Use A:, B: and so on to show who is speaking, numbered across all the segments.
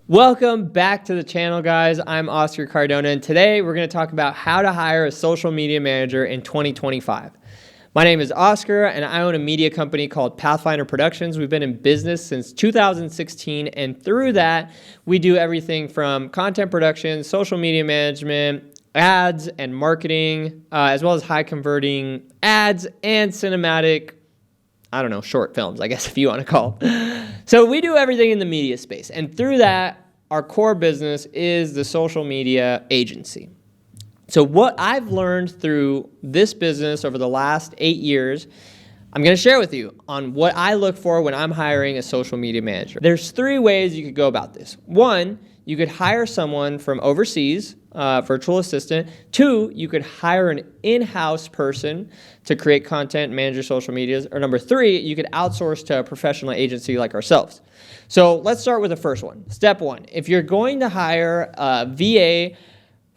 A: Welcome back to the channel, guys. I'm Oscar Cardona, and today we're going to talk about how to hire a social media manager in 2025. My name is Oscar, and I own a media company called Pathfinder Productions. We've been in business since 2016, and through that, we do everything from content production, social media management, ads and marketing, as well as high converting ads and cinematic, short films, I guess, if you want to call them. So we do everything in the media space. And through that, our core business is the social media agency. So what I've learned through this business over the last 8 years, I'm going to share with you on what I look for when I'm hiring a social media manager. There's 3 ways you could go about this. 1, you could hire someone from overseas, virtual assistant. 2, you could hire an in-house person to create content and manage your social medias. Or number 3, you could outsource to a professional agency like ourselves. So let's start with the first one. Step 1, if you're going to hire a VA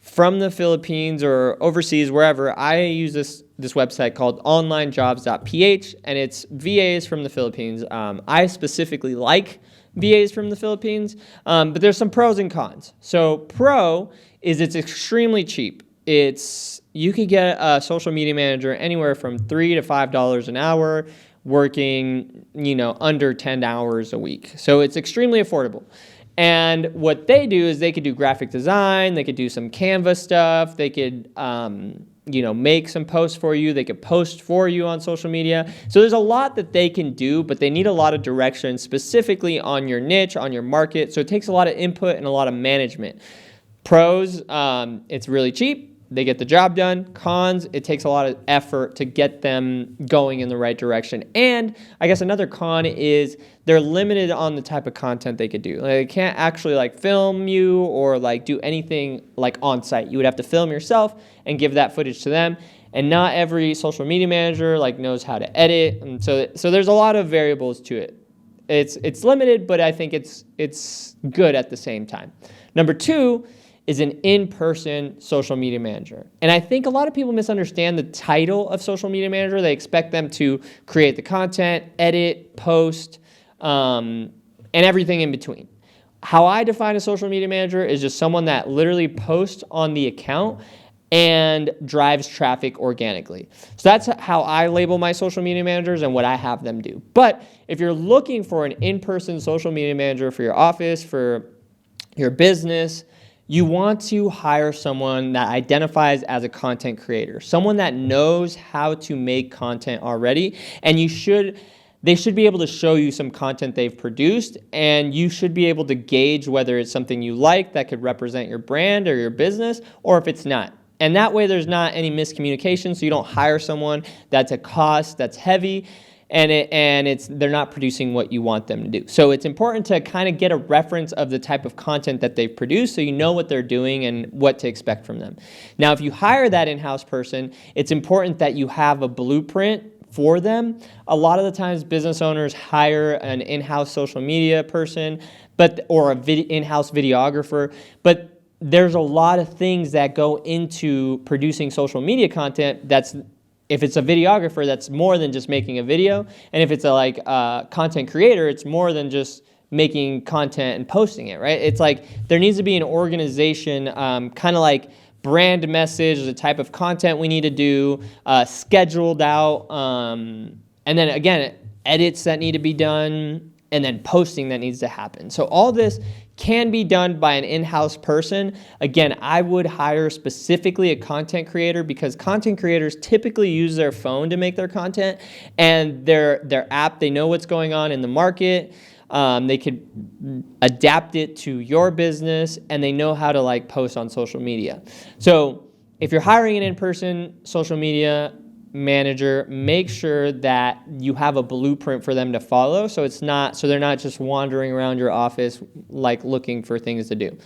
A: from the Philippines or overseas, wherever, I use this website called onlinejobs.ph, and it's VAs from the Philippines. I specifically like VAs from the Philippines, but there's some pros and cons. So pro is it's extremely cheap. You could get a social media manager anywhere from $3 to $5 an hour, working under 10 hours a week. So it's extremely affordable. And what they do is they could do graphic design, they could do some Canva stuff, they could make some posts for you, they could post for you on social media. So there's a lot that they can do, but they need a lot of direction specifically on your niche, on your market. So it takes a lot of input and a lot of management. Pros, it's really cheap. They get the job done. Cons, it takes a lot of effort to get them going in the right direction. And I guess another con is they're limited on the type of content they could do. They can't actually film you or do anything on site. You would have to film yourself and give that footage to them. And not every social media manager knows how to edit. And so there's a lot of variables to it. It's limited, but I think it's good at the same time. Number 2 is an in-person social media manager. And I think a lot of people misunderstand the title of social media manager. They expect them to create the content, edit, post, and everything in between. How I define a social media manager is just someone that literally posts on the account and drives traffic organically. So that's how I label my social media managers and what I have them do. But if you're looking for an in-person social media manager for your office, for your business, you want to hire someone that identifies as a content creator, someone that knows how to make content already, and they should be able to show you some content they've produced, and you should be able to gauge whether it's something you like that could represent your brand or your business, or if it's not. And that way there's not any miscommunication, so you don't hire someone that's a cost, that's heavy, and they're not producing what you want them to do. So it's important to kind of get a reference of the type of content that they've produced so you know what they're doing and what to expect from them. Now, if you hire that in-house person, it's important that you have a blueprint for them. A lot of the times business owners hire an in-house social media person or an in-house videographer, but there's a lot of things that go into producing social media content if it's a videographer, that's more than just making a video. And if it's a content creator, it's more than just making content and posting it, right? It's there needs to be an organization, kind of brand message, the type of content we need to do, scheduled out, and then again, edits that need to be done, and then posting that needs to happen. So all this can be done by an in-house person. Again, I would hire specifically a content creator because content creators typically use their phone to make their content, and their app, they know what's going on in the market. They could adapt it to your business, and they know how to post on social media. So if you're hiring an in-person social media manager, make sure that you have a blueprint for them to follow, so they're not just wandering around your office looking for things to do.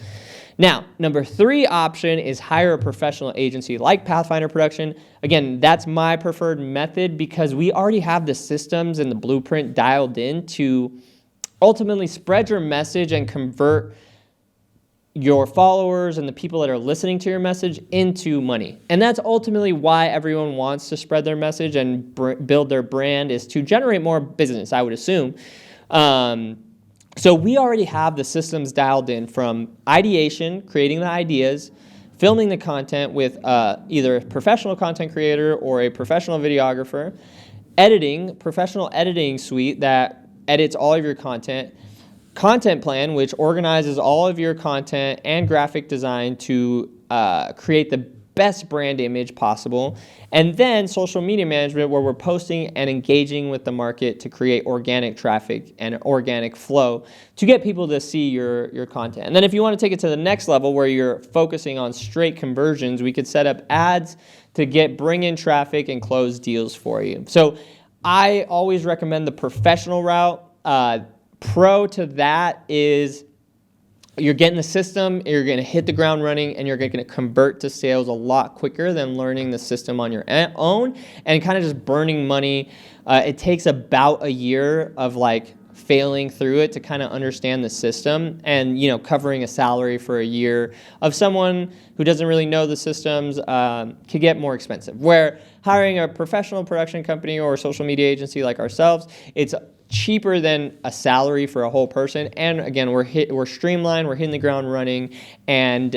A: Now, number 3 option is hire a professional agency like Pathfinder Production. Again, that's my preferred method because we already have the systems and the blueprint dialed in to ultimately spread your message and convert your followers and the people that are listening to your message into money. And that's ultimately why everyone wants to spread their message and build their brand, is to generate more business, I would assume. So we already have the systems dialed in from ideation, creating the ideas, filming the content with either a professional content creator or a professional videographer, editing, professional editing suite that edits all of your content, content plan, which organizes all of your content and graphic design to create the best brand image possible, and then social media management, where we're posting and engaging with the market to create organic traffic and organic flow to get people to see your content. And then if you want to take it to the next level where you're focusing on straight conversions, we could set up ads to bring in traffic and close deals for you. So I always recommend the professional route. Pro to that is you're getting the system, you're going to hit the ground running, and you're going to convert to sales a lot quicker than learning the system on your own and kind of just burning money. It takes about a year of failing through it to kind of understand the system, and covering a salary for a year of someone who doesn't really know the systems could get more expensive. Where hiring a professional production company or a social media agency like ourselves, it's cheaper than a salary for a whole person, and again, we're streamlined, we're hitting the ground running, and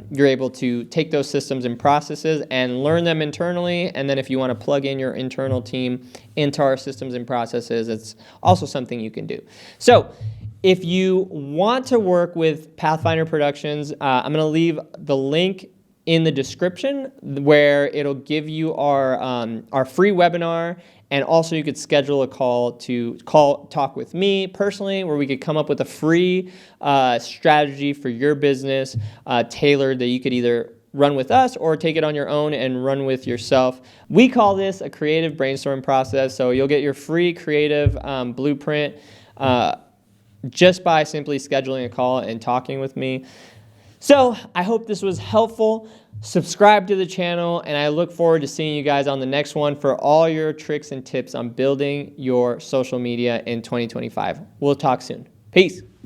A: you're able to take those systems and processes and learn them internally, and then if you want to plug in your internal team into our systems and processes, it's also something you can do. So if you want to work with Pathfinder Productions, I'm going to leave the link in the description where it'll give you our free webinar. And also you could schedule a call to talk with me personally, where we could come up with a free strategy for your business tailored that you could either run with us or take it on your own and run with yourself. We call this a creative brainstorm process. So you'll get your free creative blueprint just by simply scheduling a call and talking with me. So I hope this was helpful. Subscribe to the channel, and I look forward to seeing you guys on the next one for all your tricks and tips on building your social media in 2025. We'll talk soon. Peace.